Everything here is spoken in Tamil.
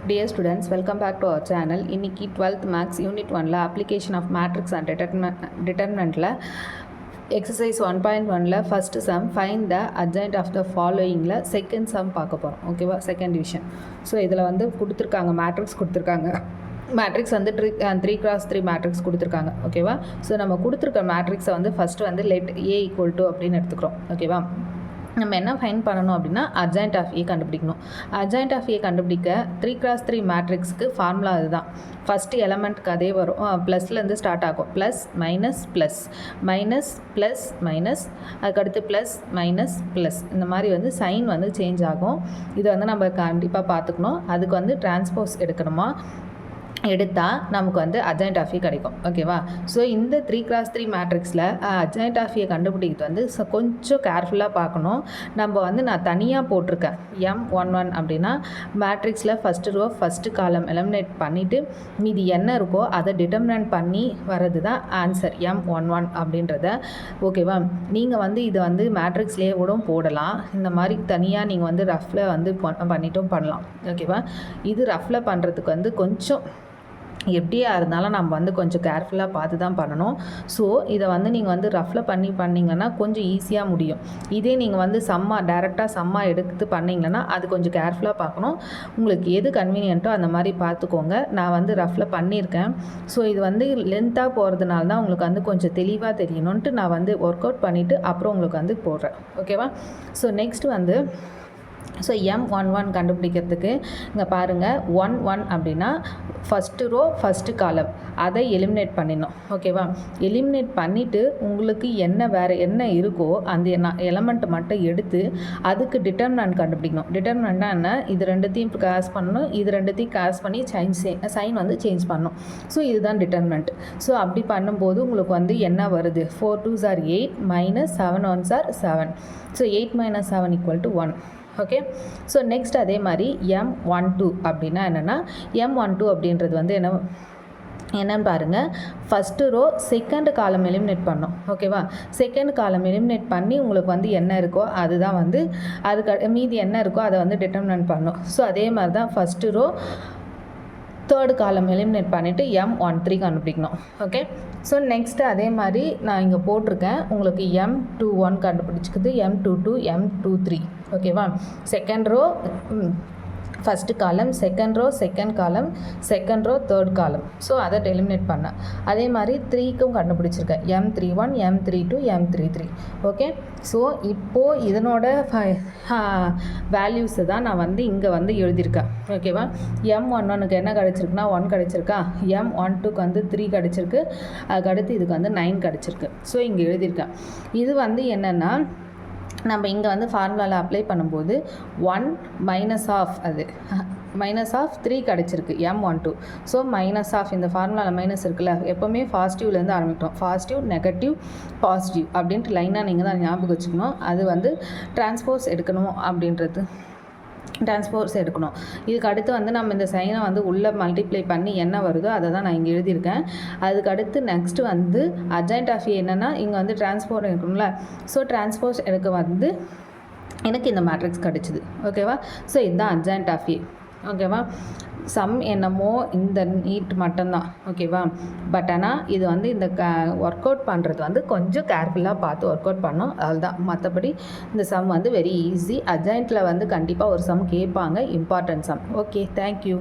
Dear students, welcome back to our channel. இன்னைக்கு 12th Maths Unit 1ல Application of Matrix and Determinantல Exercise 1.1ல First Sum Find the Adjoint of the Followingல Second Sum பார்க்க போகிறோம். ஓகேவா, செகண்ட் டிவிஷன். ஸோ இதில் வந்து கொடுத்துருக்காங்க, மேட்ரிக்ஸ் கொடுத்துருக்காங்க. மேட்ரிக்ஸ் வந்து 3x3 மேட்ரிக்ஸ் கொடுத்துருக்காங்க. ஓகேவா, ஸோ நம்ம கொடுத்துருக்க மேட்ரிக்ஸை வந்து ஃபஸ்ட்டு வந்து லெட் A = அப்படின்னு எடுத்துக்கிறோம். ஓகேவா, நம்ம என்ன ஃபைண்ட் பண்ணணும் அப்படின்னா அட்ஜாயிண்ட் ஆஃப் ஏ கண்டுபிடிக்கணும். அட்ஜாயிண்ட் ஆஃப் ஏ கண்டுபிடிக்க 3x3 மேட்ரிக்ஸுக்கு ஃபார்முலா அதுதான். ஃபஸ்ட்டு எலமெண்ட்டுக்கு அதே வரும், ப்ளஸ்லேருந்து ஸ்டார்ட் ஆகும். Plus minus plus minus plus minus, அதுக்கடுத்து ப்ளஸ் மைனஸ் ப்ளஸ், இந்த மாதிரி வந்து சைன் வந்து சேஞ்ச் ஆகும். இதை வந்து நம்ம கண்டிப்பாக பார்த்துக்கணும். அதுக்கு வந்து டிரான்ஸ்போஸ் எடுக்கணுமா, எடுத்தால் நமக்கு வந்து அட்ஜாயிண்ட் ஆஃப் ஏ கிடைக்கும். ஓகேவா, ஸோ இந்த 3x3 மேட்ரிக்ஸில் அட்ஜாயிண்ட் ஆஃப் ஏ கண்டுபிடிக்கிறது வந்து கொஞ்சம் கேர்ஃபுல்லாக பார்க்கணும். நம்ம வந்து நான் தனியாக போட்டிருக்கேன் M11 அப்படின்னா மேட்ரிக்ஸில் first row first column eliminate பண்ணிவிட்டு மீதி என்ன இருக்கோ அதை டிட்டர்மினன்ட் பண்ணி வர்றது தான் ஆன்சர் M11 அப்படின்றத. ஓகேவா, நீங்கள் வந்து இதை வந்து மேட்ரிக்ஸ்லேயே கூட போடலாம். இந்த மாதிரி தனியாக நீங்கள் வந்து ரஃப்பில் வந்து பண்ணிட்டும் பண்ணலாம். ஓகேவா, இது ரஃப்பில் பண்ணுறதுக்கு வந்து கொஞ்சம் எப்படியா இருந்தாலும் நம்ம வந்து கொஞ்சம் கேர்ஃபுல்லாக பார்த்து தான் பண்ணணும். ஸோ இதை வந்து நீங்கள் வந்து ரஃப்பில் பண்ணிங்கன்னா கொஞ்சம் ஈஸியாக முடியும். இதே நீங்கள் வந்து டேரெக்டாக சம்மா எடுத்து பண்ணிங்கன்னா அது கொஞ்சம் கேர்ஃபுல்லாக பார்க்கணும். உங்களுக்கு எது கன்வீனியன்ட்டோ அந்த மாதிரி பார்த்துக்கோங்க. நான் வந்து ரஃப்பில் பண்ணியிருக்கேன். ஸோ இது வந்து லென்த்தாக போகிறதுனால தான் உங்களுக்கு வந்து கொஞ்சம் தெளிவாக தெரியணுன்ட்டு நான் வந்து ஒர்க் அவுட் பண்ணிவிட்டு அப்புறம் உங்களுக்கு வந்து போடுறேன். ஓகேவா, ஸோ நெக்ஸ்ட் வந்து ஸோ M11 கண்டுபிடிக்கிறதுக்கு இங்கே பாருங்கள், 1 அப்படின்னா ஃபஸ்ட்டு ரோ ஃபஸ்ட்டு காலம் அதை எலிமினேட் பண்ணிடணும். ஓகேவா, எலிமினேட் பண்ணிவிட்டு உங்களுக்கு வேறு என்ன இருக்கோ அந்த எலமெண்ட்டை மட்டும் எடுத்து அதுக்கு டிட்டர்மினன்ட் கண்டுபிடிக்கணும். டிட்டர்மினன்ட்னா என்ன, இது ரெண்டுத்தையும் கிராஸ் பண்ணணும், இது ரெண்டுத்தையும் கிராஸ் பண்ணி சைன் வந்து சேஞ்ச் பண்ணணும். ஸோ இதுதான் டிட்டர்மினன்ட். ஸோ அப்படி பண்ணும்போது உங்களுக்கு வந்து என்ன வருது, 4 2s are 8 - 7 1s are 7. So 8 - 7 = 1. Okay, so next அதே மாதிரி M12 அப்படின்னா என்னென்னா, M12 அப்படின்றது வந்து என்னன்னு பாருங்கள், first row second column eliminate பண்ணோம். ஓகேவா, செகண்ட் காலம் எலிமினேட் பண்ணி உங்களுக்கு வந்து என்ன இருக்கோ அதுதான் வந்து அதுக்கு மீதி என்ன இருக்கோ அதை வந்து டிட்டர்மினன்ட் பண்ணணும். ஸோ அதே மாதிரி தான் first row third column eliminate பண்ணிவிட்டு M13 கண்டுபிடிக்கணும். ஓகே, ஸோ நெக்ஸ்ட்டு அதே மாதிரி நான் இங்கே போட்டிருக்கேன், உங்களுக்கு M21 கண்டுபிடிச்சிக்குது, M22 M23. ஓகேவா, second row first column, second row second column, second row third column. So அதை எலிமினேட் பண்ணேன். அதே மாதிரி 3க்கும் கண்டுபிடிச்சிருக்கேன், M31 M32 M33. Okay, so இப்போது இதனோட வேல்யூஸை தான் நான் வந்து இங்கே வந்து எழுதியிருக்கேன். ஓகேவா, M11க்கு என்ன கிடச்சிருக்குன்னா 1 கிடச்சிருக்கா, M12க்கு வந்து 3 கிடச்சிருக்கு, அதுக்கடுத்து இதுக்கு வந்து 9 கிடச்சிருக்கு. ஸோ இங்கே எழுதியிருக்கேன். இது வந்து என்னென்னா நம்ம இங்கே வந்து ஃபார்முலாவில் அப்ளை பண்ணும்போது 1 - அது -3 கிடச்சிருக்கு M12. ஸோ -, இந்த ஃபார்முலாவில் மைனஸ் இருக்குல்ல, எப்போவுமே பாசிட்டிவ்லேருந்து ஆரம்பிட்டோம். பாசிட்டிவ் நெகட்டிவ் பாசிட்டிவ் அப்படின்ட்டு லைனாக நீங்கள் தான் ஞாபகம் வச்சுக்கணும். அது வந்து டிரான்ஸ்போஸ் எடுக்கணும் அப்படின்றது, டிரான்ஸ்போஸ் எடுக்கணும். இதுக்கு அடுத்து வந்து நம்ம இந்த சைனை வந்து உள்ளே மல்டிப்ளை பண்ணி என்ன வருதோ அதை தான் நான் இங்கே எழுதியிருக்கேன். அதுக்கு அடுத்து நெக்ஸ்ட்டு வந்து அட்ஜாயிண்ட் ஆஃப் ஏ என்னென்னா இங்கே வந்து டிரான்ஸ்போஸ் எடுக்கணும்ல. ஸோ டிரான்ஸ்போஸ் எடுக்க வந்து எனக்கு இந்த மேட்ரிக்ஸ் கிடச்சிது. ஓகேவா, ஸோ இதுதான் அட்ஜாயிண்ட் ஆஃப் ஏ. ஓகேவா, சம் என்னமோ இந்த நீட் மட்டும்தான். ஓகேவா, பட் ஆனால் இது வந்து இந்த ஒர்க் அவுட் பண்ணுறது வந்து கொஞ்சம் கேர்ஃபுல்லாக பார்த்து ஒர்க் அவுட் பண்ணோம், அதுதான். மற்றபடி இந்த சம் வந்து வெரி ஈஸி. அட்ஜாயிண்ட்டில் வந்து கண்டிப்பாக ஒரு சம் கேட்பாங்க, இம்பார்ட்டன்ட் சம். Okay, thank you.